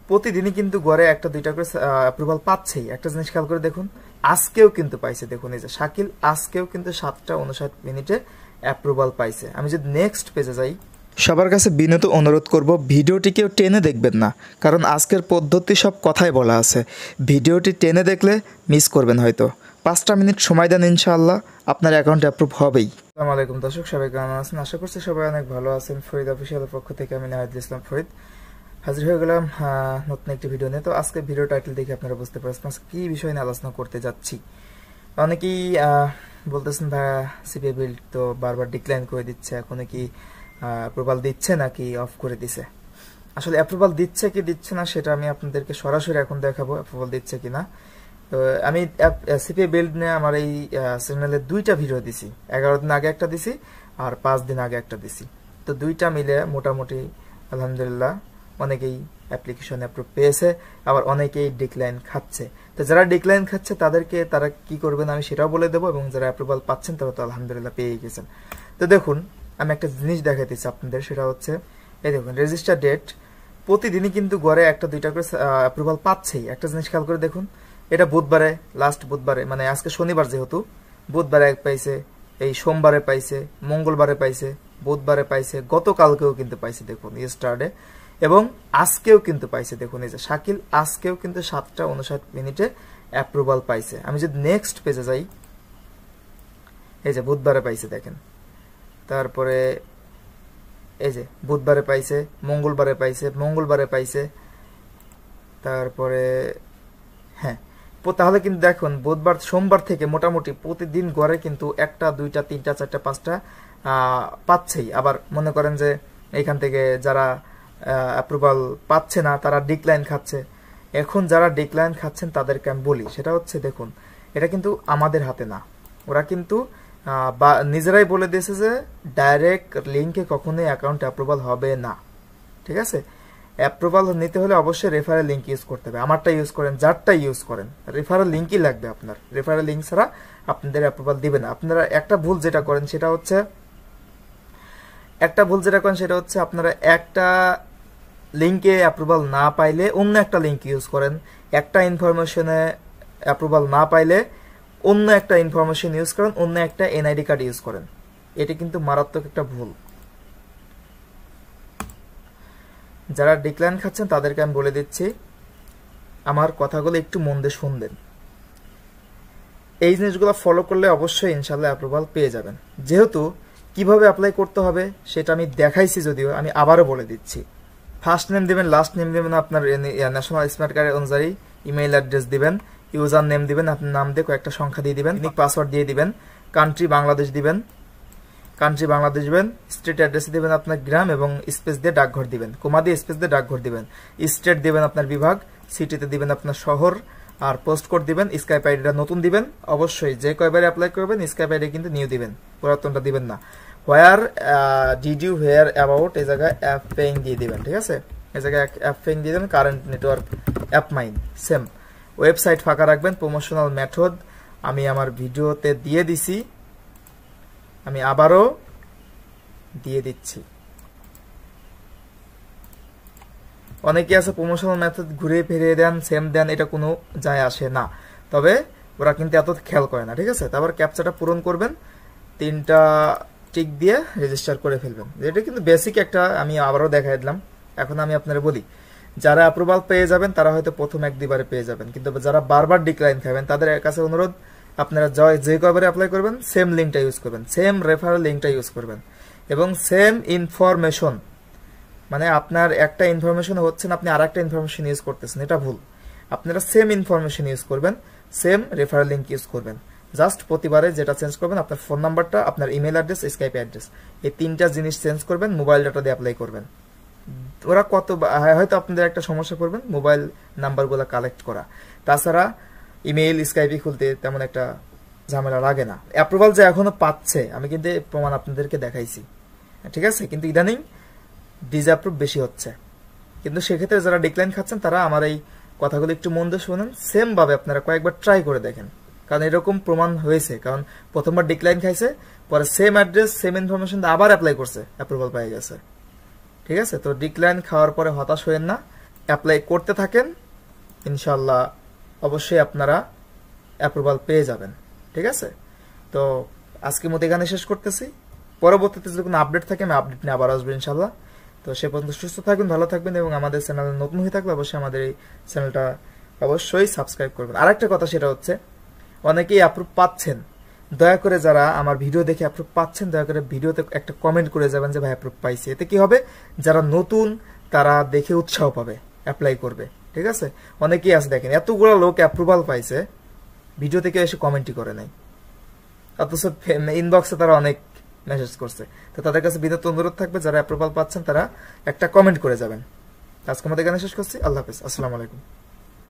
প্রতিদিনই কিন্তু গড়ে একটা দুইটা করে অ্যাপ্রুভাল পাচ্ছেই। একটা জিনিস খেয়াল করে দেখুন, আজকেও কিন্তু পাইছে। দেখুন এই যে শাকিল আজকেও কিন্তু 7টা 59 মিনিটে অ্যাপ্রুভাল পাইছে। আমি যদি নেক্সট পেজে যাই, সবার কাছে বিনীত অনুরোধ করব ভিডিওটি কেউ টেনে দেখবেন না, কারণ আজকের পদ্ধতি সব কথাই বলা আছে। ভিডিওটি টেনে দেখলে মিস করবেন হয়তো। 5টা মিনিট সময় দেন, ইনশাআল্লাহ আপনার অ্যাকাউন্ট অ্যাপ্রুভ হবেই। আসসালামু আলাইকুম দর্শক, সবাই কেমন আছেন? আশা করছি সবাই অনেক ভালো আছেন। ফরিদ অফিসিয়ালের পক্ষ থেকে আমি নাহিদুল ইসলাম ফরিদ হাজির হয়ে গেলাম নতুন একটি ভিডিও নিয়ে। তো আজকে ভিডিও টাইটেল দেখে আপনারা বুঝতে পারছেন আজকে কি বিষয় নিয়ে আলোচনা করতে যাচ্ছি। অনেকেই বলতেছেন ভাইয়া সিপিএ বিল্ড তো বারবার ডিক্লাইন করে দিচ্ছে, এখন কি অ্যাপ্রুভাল দিচ্ছে নাকি অফ করে দিছে। আসলে অ্যাপ্রুভাল দিচ্ছে কি দিচ্ছে না সেটা আমি আপনাদেরকে সরাসরি এখন দেখাবো, অ্যাপ্রুভাল দিচ্ছে কিনা। তো আমি সিপিএ বিল্ড নিয়ে আমার এই চ্যানেলে 2টা ভিডিও দিছি। 11 দিন আগে একটা দিছি আর 5 দিন আগে একটা দিছি। তো 2টা মিলে মোটামুটি আলহামদুলিল্লাহ অনেকেই অ্যাপ্লিকেশন অ্যাপ্রুভ পেয়েছে, আবার অনেকেই ডিক্লাইন খাচ্ছে। তো যারা ডিক্লাইন খাচ্ছে তারা কি করবেন আমি সেটাও বলে দেবো, এবং যারা অ্যাপ্রুভাল পাচ্ছেন তারা তো আলহামদুলিল্লাহ পেয়ে গেছেন। তো দেখুন আমি একটা জিনিস দেখাইতেছি আপনাদের, সেটা হচ্ছে এই দেখুন রেজিস্টার ডেট প্রতিদিনই কিন্তু গড়ে একটা দুইটা করে অ্যাপ্রুভাল পাচ্ছেই। একটা জিনিস খেয়াল করে দেখুন, এটা বুধবারে, লাস্ট বুধবারে, মানে আজকে শনিবার যেহেতু, বুধবারে এক পাইছে, এই সোমবারে পাইছে, মঙ্গলবারে পাইছে, বুধবারে পাইছে, গতকালকেও কিন্তু পাইছে দেখুন ইয়েস্টারডে, এবং আজকেও কিন্তু পাইছে। দেখুন এই যে শাকিল আজকেও কিন্তু 7টা 59 মিনিটে অ্যাপ্রুভাল পাইছে। আমি যদি নেক্সট পেজে যাই, এই যে বুধবারে পাইছে দেখেন, তারপরে এই যে বুধবারে পাইছে, মঙ্গলবারে পাইছে, তারপরে হ্যাঁ। তাহলে কিন্তু দেখুন বুধবার সোমবার থেকে মোটামুটি প্রতিদিন গড়ে কিন্তু 1টা 2টা 3টা 4টা 5টা পাচ্ছেই। আবার মনে করেন যে এখান থেকে যারা অ্যাপ্রুভাল পাচ্ছে না তারা ডিক্লাইন খাচ্ছে। এখন যারা ডিক্লাইন খাচ্ছেন তাদেরকে আমি বলি, সেটা হচ্ছে দেখুন এটা কিন্তু আমাদের হাতে না। ওরা কিন্তু নিজেরাই বলে দিয়েছে যে ডাইরেক্ট লিঙ্কে কখনোই অ্যাকাউন্ট অ্যাপ্রুভাল হবে না। ঠিক আছে, অ্যাপ্রুভাল নিতে হলে অবশ্যই রেফারেল লিঙ্ক ইউজ করতে হবে। আমারটা ইউজ করেন, যারটা ইউজ করেন, রেফারেল লিঙ্কই লাগবে আপনার। রেফারেল লিঙ্ক ছাড়া আপনাদের অ্যাপ্রুভাল দিবে না। আপনারা একটা ভুল যেটা করেন সেটা হচ্ছে আপনারা একটা লিঙ্কে অ্যাপ্রুভাল না পাইলে অন্য একটা লিঙ্ক ইউজ করেন, একটা ইনফরমেশনে অ্যাপ্রুভাল না পাইলে অন্য একটা ইনফরমেশন ইউজ করেন, অন্য একটা এনআইডি কার্ড ইউজ করেন। এটা কিন্তু মারাত্মক একটা ভুল। যারা ডিক্লাইন খাচ্ছেন তাদেরকে আমি বলে দিচ্ছি, আমার কথাগুলো একটু মন দিয়ে শুনবেন। এই জিনিসগুলো ফলো করলে অবশ্যই ইনশাল্লাহ অ্যাপ্রুভাল পেয়ে যাবেন। যেহেতু কিভাবে অ্যাপ্লাই করতে হবে সেটা আমি দেখাইছি, যদিও আমি আবারও বলে দিচ্ছি। ফার্স্ট নেম দিবেন, লাস্ট নেম দিবেন আপনার ন্যাশনাল স্মার্ট কার্ড অনুযায়ী, ইমেইল অ্যাড্রেস দিবেন, ইউজার নেম দিবেন, আপনার নাম দিয়ে কয়েকটা সংখ্যা দিয়ে দিবেন, ইউনিক পাসওয়ার্ড দিয়ে দিবেন, কান্ট্রি বাংলাদেশ দিবেন, স্টেট অ্যাড্রেস দিবেন আপনার গ্রাম, এবং স্পেস দিয়ে ডাকঘর দিবেন, কোমা দিয়ে স্পেস দিয়ে ডাকঘর দিবেন, স্টেট দিবেন আপনার বিভাগ, সিটিতে দিবেন আপনার শহর, আর পোস্ট কোড দিবেন, স্কাইপ আইডিটা নতুন দিবেন। অবশ্যই যে কয়বারে অ্যাপ্লাই করবেন স্কাইপ আইডি কিন্তু নিউ দিবেন, পুরাতনটা দিবেন না। Where did you hear about এই জায়গায় অ্যাপ পেইং দিয়ে দিবেন। ঠিক আছে, এই জায়গায় অ্যাপ পেইং দিয়ে দেবেন, current network app mine same. Website ফাঁকা রাখবেন, প্রমোশনাল মেথড আমি আমার ভিডিওতে দিয়ে দিছি, আমি আবারও দিয়ে দিচ্ছি। অনেকে আছে প্রমোশনাল মেথড ঘুরে ফিরিয়ে দেন, সেম দেন, এটা কোনো যায় আসে না, তবে ওরা কিন্তু এত খেয়াল করে না। ঠিক আছে, তারপর ক্যাপচাটা পূরণ করবেন, 3টা টিক দিয়ে রেজিস্টার করে ফেলবেন। এটা কিন্তু বেসিক একটা, আমি আবারও দেখাই দিলাম। এখন আমি আপনারা বলি, যারা অ্যাপ্রুভাল পেয়ে যাবেন তারা হয়তো প্রথম 1-2বারে পেয়ে যাবেন, কিন্তু যারা বারবার ডিক্লাইন খাবেন তাদের কাছে অনুরোধ, আপনারা যে কয়বারে অ্যাপ্লাই করবেন সেম লিঙ্কটা ইউজ করবেন, সেম রেফারেল লিঙ্কটা ইউজ করবেন, এবং সেম ইনফরমেশন, মানে আপনার একটা ইনফরমেশন হচ্ছে না, আপনি আর একটা ইনফরমেশন ইউজ করতেছেন, এটা ভুল। আপনারা সেম ইনফরমেশন ইউজ করবেন, সেম রেফারেল লিঙ্ক ইউজ করবেন। জাস্ট প্রতিবারে যেটা চেঞ্জ করবেন আপনার ফোন নাম্বারটা, আপনার ইমেল অ্যাড্রেস, স্কাইপ অ্যাড্রেস, এই 3টা জিনিস চেঞ্জ করবেন, মোবাইল ডাটা দিয়ে অ্যাপ্লাই করবেন। ওরা হয়তো আপনাদের একটা সমস্যা করবেন মোবাইল নাম্বারগুলো কালেক্ট করা, তাছাড়া ইমেইল স্কাইপে খুলতে তেমন একটা ঝামেলা লাগে না। অ্যাপ্রুভাল যে এখনো পাচ্ছে আমি কিন্তু প্রমাণ আপনাদেরকে দেখাইছি। ঠিক আছে, কিন্তু ইদানিং ডিসঅ্যাপ্রুভ বেশি হচ্ছে। কিন্তু সেক্ষেত্রে যারা ডিক্লাইন খাচ্ছেন তারা আমার এই কথাগুলো একটু মন দিয়ে শুনেন, সেম ভাবে আপনারা কয়েকবার ট্রাই করে দেখেন, কারণ এরকম প্রমাণ হয়েছে। কারণ প্রথমবার ডিক্লাইন খাইছে, পরে সেম অ্যাড্রেস সেম ইনফরমেশন আবার অ্যাপ্লাই করছে, অ্যাপ্রুভাল পেয়ে গেছে। ঠিক আছে, তো ডিক্লাইন খাওয়ার পরে হতাশ হয়েন না, অ্যাপ্লাই করতে থাকেন, ইনশাল্লাহ অবশ্যই আপনারা অ্যাপ্রুভাল পেয়ে যাবেন। ঠিক আছে, তো আজকের মতো এখানে শেষ করতেছি। পরবর্তীতে যদি কোনো আপডেট থাকে আমি আপডেট নিয়ে আবার আসবো ইনশাল্লাহ। তো সে পর্যন্ত সুস্থ থাকবেন, ভালো থাকবেন, এবং আমাদের চ্যানেলে নতুন হয়ে থাকলে অবশ্যই আমাদের এই চ্যানেলটা অবশ্যই সাবস্ক্রাইব করবেন। আরেকটা কথা, সেটা হচ্ছে অনেকেই অ্যাপ্রুভ পাচ্ছেন, দয়া করে যারা আমার ভিডিও দেখে অ্যাপ্রুভ পাচ্ছেন, দয়া করে ভিডিওতে একটা কমেন্ট করে যাবেন যে ভাই অ্যাপ্রুভ পাইছি। এতে কি হবে, যারা নতুন তারা দেখে উৎসাহ পাবে, অ্যাপ্লাই করবে। ঠিক আছে, অনেকেই আছে দেখেন এতগুলো লোক অ্যাপ্রুভাল পাইছে, ভিডিও থেকে এসে কমেন্টই করে নাই, অথচ ইনবক্সে তারা অনেক মেসেজ করছে। তো তাদের কাছে বিনীত অনুরোধ থাকবে, যারা অ্যাপ্রুভাল পাচ্ছেন তারা একটা কমেন্ট করে যাবেন। আজকে আমাদের এখানে শেষ করছি। আল্লাহ হাফেজ, আসসালামু আলাইকুম।